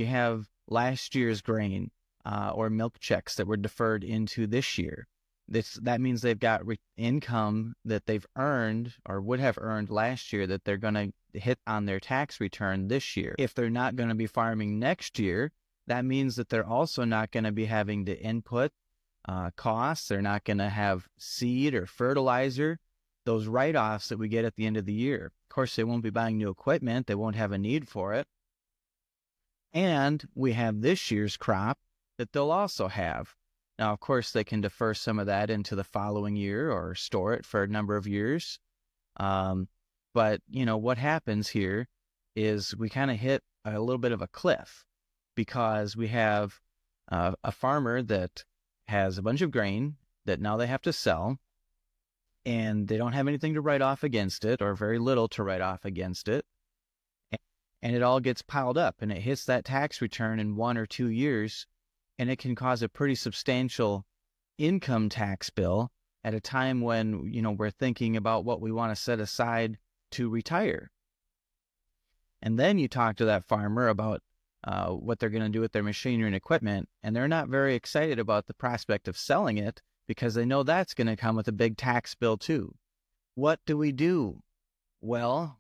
You have last year's grain or milk checks that were deferred into this year. That means they've got income that they've earned or would have earned last year that they're going to hit on their tax return this year. If they're not going to be farming next year, that means that they're also not going to be having to input costs. They're not going to have seed or fertilizer, those write-offs that we get at the end of the year. Of course, they won't be buying new equipment. They won't have a need for it. And we have this year's crop that they'll also have. Now, of course, they can defer some of that into the following year or store it for a number of years. But, what happens here is we kind of hit a little bit of a cliff because we have a farmer that has a bunch of grain that now they have to sell, and they don't have anything to write off against it or very little to write off against it. And it all gets piled up and it hits that tax return in 1 or 2 years. And it can cause a pretty substantial income tax bill at a time when, we're thinking about what we want to set aside to retire. And then you talk to that farmer about what they're going to do with their machinery and equipment, and they're not very excited about the prospect of selling it because they know that's going to come with a big tax bill too. What do we do? Well,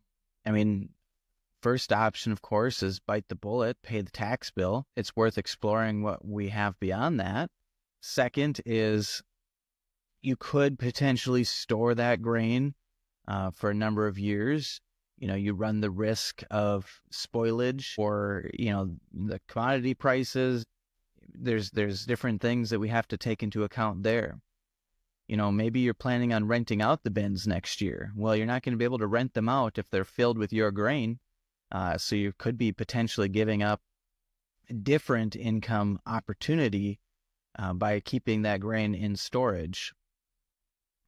first option, of course, is bite the bullet, pay the tax bill. It's worth exploring what we have beyond that. Second is you could potentially store that grain for a number of years. You run the risk of spoilage or, the commodity prices. There's different things that we have to take into account there. Maybe you're planning on renting out the bins next year. Well, you're not going to be able to rent them out if they're filled with your grain. So you could be potentially giving up a different income opportunity by keeping that grain in storage.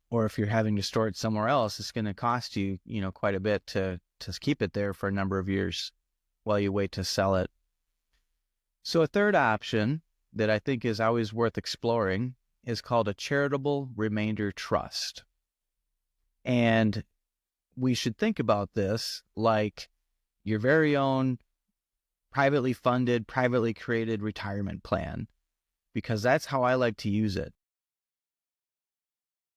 Or if you're having to store it somewhere else, it's going to cost you, quite a bit to keep it there for a number of years while you wait to sell it. So a third option that I think is always worth exploring is called a charitable remainder trust. And we should think about this like your very own privately funded, privately created retirement plan, because that's how I like to use it.